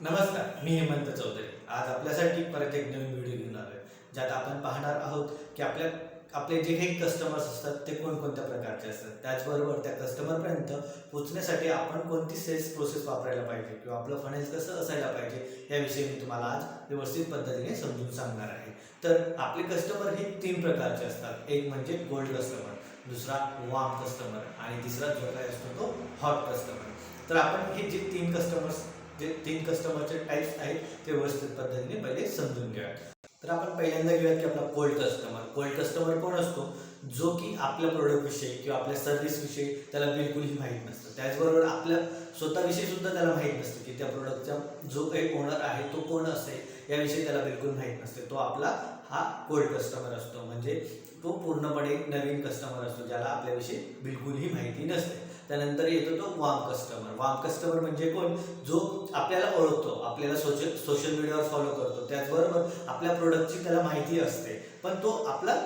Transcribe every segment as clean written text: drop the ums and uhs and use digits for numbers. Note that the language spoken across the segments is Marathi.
नमस्कार, मी हेमंत चौधरी. आज आपल्यासाठी परत एक नवीन व्हिडिओ घेऊन आलोय, ज्यात आपण पाहणार आहोत की आपले जे काही कस्टमर्स असतात ते कोणकोणत्या प्रकारचे असतात. त्याचबरोबर त्या कस्टमरपर्यंत पोहोचण्यासाठी आपण कोणती सेल्स प्रोसेस वापरायला पाहिजे किंवा आपलं फनेल कसं असायला पाहिजे याविषयी मी तुम्हाला आज व्यवस्थित पद्धतीने समजून सांगणार आहे. तर आपले कस्टमर हे 3 प्रकारचे असतात. एक म्हणजे गोल्ड कस्टमर, दुसरा वार्म कस्टमर आणि तिसरा जो काही असतो तो हॉट कस्टमर. तर आपण हे जे 3 कस्टमरचे टाइप्स आहेत ते व्यवस्थित पद्धतीने पहिले समजून घ्या. तर आपण पहिल्यांदा घेऊयात की आपला कोल्ड कस्टमर. कोल्ड कस्टमर कोण असतो? जो की आपल्या प्रोडक्टविषयी किंवा आपल्या सर्व्हिसविषयी त्याला बिलकुलही माहीत नसतं. त्याचबरोबर आपल्या स्वतःविषयी सुद्धा त्याला माहीत नसतं की त्या प्रोडक्टचा जो काही ओनर आहे तो कोण असेल याविषयी त्याला बिलकुल माहीत नसते. तो आपला हा कोल्ड कस्टमर असतो. म्हणजे तो पूर्णपणे नवीन कस्टमर असतो, ज्याला आपल्याविषयी बिलकुलही माहिती नसते. त्यानंतर येतो तो वार्म कस्टमर. वार्म कस्टमर म्हणजे कोण? जो आपल्याला ओळखतो, आपल्याला सोशल मीडियावर फॉलो करतो, त्याचबरोबर आपल्या प्रोडक्टची त्याला माहिती असते, पण तो आपला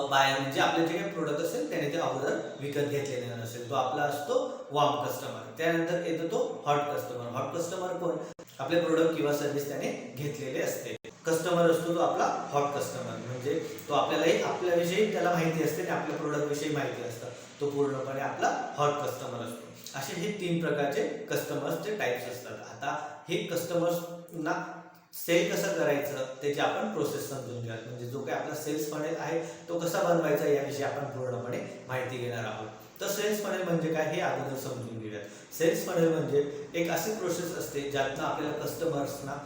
बायर म्हणजे आपले जे काही प्रोडक्ट असेल त्याने ते अगोदर विकत घेतलेले नसेल, तो आपला असतो वार्म कस्टमर. त्यानंतर येतो तो हॉट कस्टमर. हॉट कस्टमर कोण? आपले प्रोडक्ट किंवा सर्व्हिस त्याने घेतलेले असते. कस्टमर असतो तो आपला हॉट कस्टमर, म्हणजे तो आपल्याविषयी त्याला माहिती असते आणि आपल्या प्रोडक्ट विषयी माहिती असतं, तो पूर्णपणे आपला हॉट कस्टमर असतो. असे हे 3 प्रकारचे कस्टमर्सचे टाइप्स असतात. आता हे कस्टमर्सना सेल कसं करायचं त्याची आपण प्रोसेस समजून घ्या. म्हणजे जो काही आपला सेल्स फनेल आहे तो कसा बनवायचा याविषयी आपण पूर्णपणे माहिती घेणार आहोत. तर सेल्स फनेल म्हणजे काय हे अगोदर समजून घेऊया. सेल्स फनेल म्हणजे एक अशी प्रोसेस असते ज्यातनं आपल्याला कस्टमर्सना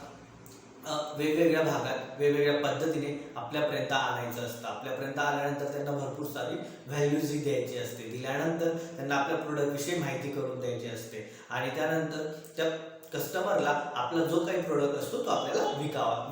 वेगवेगळ्या भागात वेगवेगळ्या पद्धतीने आपल्यापर्यंत आणायचं असतं. आपल्यापर्यंत आल्यानंतर त्यांना भरपूर सारी व्हॅल्यूजही द्यायची असते. दिल्यानंतर त्यांना आपल्या प्रोडक्टविषयी माहिती करून द्यायची असते आणि त्यानंतर त्या कस्टमरला आपला जो काही प्रोडक्ट असतो तो आपल्याला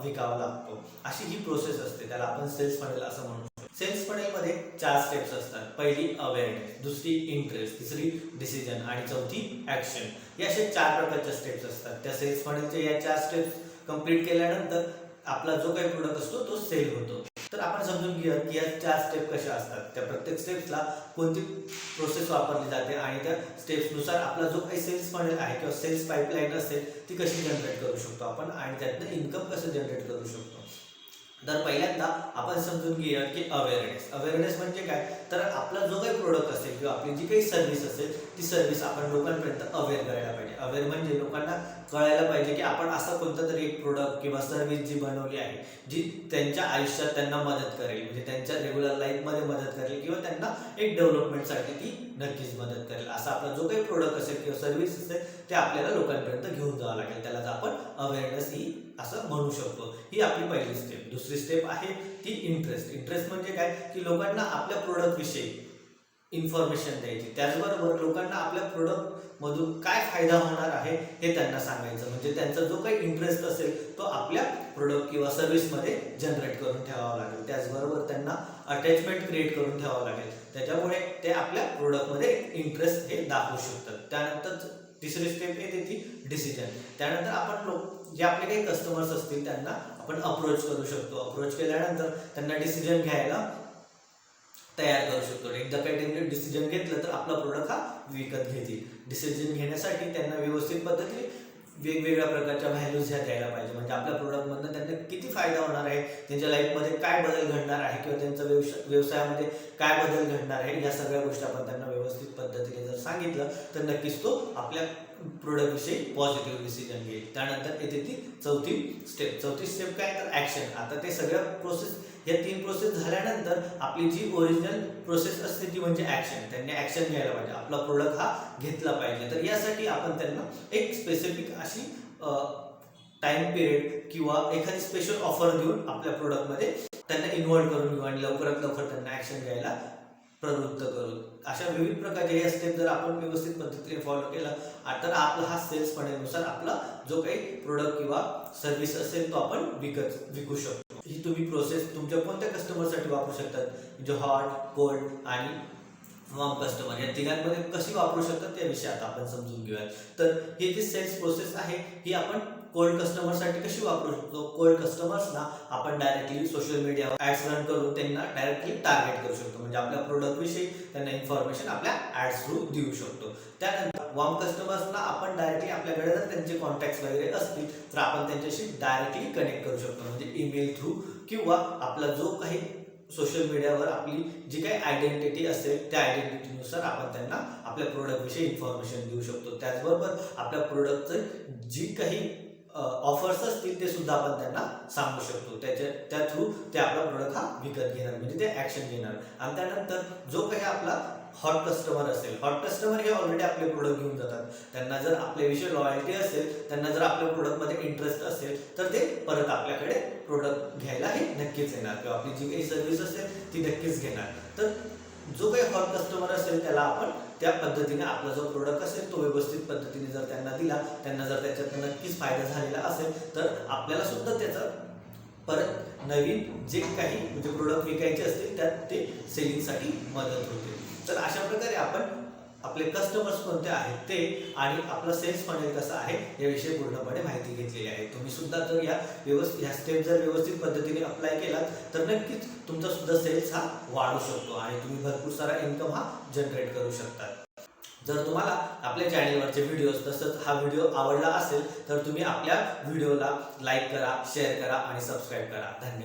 विकावा लागतो. अशी ही प्रोसेस असते, त्याला आपण सेल्स फनेल असं म्हणू शकतो. सेल्स फनेलमध्ये 4 स्टेप्स असतात. पहिली अवेअरनेस, दुसरी इंटरेस्ट, तिसरी डिसिजन आणि चौथी ॲक्शन. या अशा 4 प्रकारच्या स्टेप्स असतात. त्या सेल्स फनेलच्या या 4 स्टेप्स कंप्लीट केल्यानंतर आपला जो काही प्रोडक्ट असतो तो सेल होतो. तर आपण समजून घेऊया की या 4 स्टेप कशा असतात, त्या प्रत्येक स्टेप्सला कोणती प्रोसेस वापरली जाते आणि त्या स्टेप्सनुसार आपला जो काही सेल्स फनेल आहे किंवा सेल्स पाईपलाईन असेल ती कशी जनरेट करू शकतो आपण आणि त्यातनं इन्कम कसं जनरेट करू शकतो. तर पहिल्यांदा आपण समजून घेऊया की अवेअरनेस. अवेअरनेस म्हणजे काय? तर आपला जो काही प्रोडक्ट असेल किंवा आपली जी काही सर्व्हिस असेल ती सर्व्हिस आपण लोकांपर्यंत अवेअर करायला पाहिजे. अवेअर म्हणजे लोकांना कळायला पाहिजे की आपण असं कोणतं तरी एक प्रोडक्ट किंवा सर्व्हिस जी बनवली आहे जी त्यांच्या आयुष्यात त्यांना मदत करेल, म्हणजे त्यांच्या रेग्युलर लाईफमध्ये मदत करेल किंवा त्यांना एक डेव्हलपमेंटसाठी ती नक्कीच मदत करेल. असा आपला जो काही प्रोडक्ट असेल किंवा सर्व्हिस असेल ते आपल्याला लोकांपर्यंत घेऊन जावं लागेल. त्यालाच आपण अवेअरनेस ही असं म्हणू शकतो. ही आपली पहिली स्टेप. दुसरी स्टेप आहे ती इंटरेस्ट. इंटरेस्ट म्हणजे काय? की लोकांना आपल्या प्रोडक्टविषयी इन्फॉर्मेशन द्यायची, त्याचबरोबर लोकांना आपल्या प्रोडक्टमधून काय फायदा होणार आहे हे त्यांना सांगायचं. म्हणजे त्यांचा जो काही इंटरेस्ट असेल तो आपल्या प्रोडक्ट किंवा सर्व्हिसमध्ये जनरेट करून ठेवावा लागेल. त्याचबरोबर त्यांना अटॅचमेंट क्रिएट करून ठेवावं लागेल. त्याच्यामुळे ते आपल्या प्रोडक्टमध्ये इंटरेस्ट हे दाखवू शकतात. त्यानंतर तिसरी स्टेप येते ती डिसिजन. त्यानंतर आपण जे आपले काही कस्टमर्स असतील त्यांना आपण अप्रोच करू शकतो. अप्रोच केल्यानंतर त्यांना डिसिजन घ्यायला तयार करू शकतो. एकदा काही त्यांनी डिसिजन घेतलं तर आपला प्रोडक्ट हा विकत घेतील. डिसिजन घेण्यासाठी त्यांना व्यवस्थित पद्धतीने वेगवेगळ्या प्रकारच्या व्हॅल्यूज ह्या द्यायला पाहिजे. म्हणजे आपल्या प्रोडक्टमधनं त्यांना किती फायदा होणार आहे, त्यांच्या लाईफमध्ये काय बदल घडणार आहे किंवा त्यांच्या व्यवसायामध्ये काय बदल घडणार आहे, या सगळ्या गोष्टी आपण त्यांना व्यवस्थित पद्धतीने जर सांगितलं तर नक्कीच तो आपल्या प्रोडक्टविषयी पॉझिटिव्ह डिसिजन घेईल. त्यानंतर येते ती चौथी स्टेप. चौथी स्टेप काय? तर ॲक्शन. आता ते सगळ्या प्रोसेस, या 3 प्रोसेस झाल्यानंतर आपली जी ओरिजिनल प्रोसेस असते ती म्हणजे ॲक्शन. त्यांनी ॲक्शन घ्यायला पाहिजे, आपला प्रोडक्ट हा घेतला पाहिजे. तर यासाठी आपण त्यांना एक स्पेसिफिक अशी टाइम पिरियड किंवा एखादी स्पेशल ऑफर देऊन आपल्या प्रोडक्टमध्ये त्यांना इन्व्हॉल्व करून घेऊ आणि लवकरात लवकर त्यांना ॲक्शन घ्यायला प्रवृत्त करू. अशा विविध प्रकारचे हे स्टेप जर आपण व्यवस्थित पद्धतीने फॉलो केला तर आपला हा सेल्स फनेलनुसार आपला जो काही प्रोडक्ट किंवा सर्व्हिस असेल तो आपण विकू शकतो. ही तुम्ही प्रोसेस तुमच्या कोणत्या कस्टमरसाठी वापरू शकतात, म्हणजे हॉट, कोल्ड आणि वार्म कस्टमर या तिघांमध्ये कशी वापरू शकतात त्याविषयी आता आपण समजून घेऊया. तर ही जी सेल्स प्रोसेस आहे ही आपण कोल्ड कस्टमरसाठी कशी वापरू शकतो? कोल्ड कस्टमर्सना आपण डायरेक्टली सोशल मीडियावर ॲड्स रन करून त्यांना डायरेक्टली टार्गेट करू शकतो. म्हणजे आपल्या प्रोडक्टविषयी त्यांना इन्फॉर्मेशन आपल्या ॲड्स थ्रू देऊ शकतो. त्यानंतर वॉर्म कस्टमर्सना आपण डायरेक्टली आपल्याकडे जर त्यांचे कॉन्टॅक्ट्स वगैरे असतील तर आपण त्यांच्याशी डायरेक्टली कनेक्ट करू शकतो, म्हणजे ईमेल थ्रू किंवा आपला जो काही सोशल मीडियावर आपली जी काही आयडेंटिटी असेल त्या आयडेंटिटीनुसार आपण त्यांना आपल्या प्रोडक्टविषयी इन्फॉर्मेशन देऊ शकतो. त्याचबरोबर आपल्या प्रोडक्टचं जी काही ऑफर्स असतील ते सुद्धा आपण त्यांना सांगू शकतो. त्या थ्रू ते आपला प्रोडक्ट हा विकत घेणार, म्हणजे ते ॲक्शन घेणार. आणि त्यानंतर जो काही आपला हॉट कस्टमर असेल, हॉट कस्टमर हे ऑलरेडी आपले प्रोडक्ट घेऊन जातात. त्यांना जर आपल्याविषयी लॉयल्टी असेल, त्यांना जर आपल्या प्रोडक्टमध्ये इंटरेस्ट असेल तर ते परत आपल्याकडे प्रोडक्ट घ्यायला हे नक्कीच येणार किंवा आपली जी काही सर्व्हिस असेल ती नक्कीच घेणार. तर जो काही हॉट कस्टमर असेल त्याला आपण त्या पद्धतीने आपला जो प्रोडक्ट असेल तो व्यवस्थित पद्धतीने जर त्यांना दिला, त्यांना जर त्याच्यातून नक्कीच फायदा झालेला असेल तर आपल्याला सुद्धा त्याचा परत नवीन जे काही म्हणजे प्रोडक्ट विकायचे असतील त्यात ते सेलिंगसाठी मदत होते. तर अशा प्रकारे आपण आपले कस्टमर्स कोणते आहेत ते आणि आपला सेल्स फनेल कसा आहे याविषयी पूर्णपणे माहिती घेतलेली आहे. तुम्ही सुद्धा जर ह्या स्टेप जर व्यवस्थित पद्धतीने अप्लाय केलात तर नक्कीच तुमचा सुद्धा सेल्स हा वाढू शकतो आणि तुम्ही भरपूर सारा इन्कम हा जनरेट करू शकता. जर तुम्हाला आपल्या चॅनलवरचे व्हिडिओज तसंच हा व्हिडिओ आवडला असेल तर तुम्ही आपल्या व्हिडिओला लाईक करा, शेअर करा आणि सबस्क्राईब करा. धन्यवाद.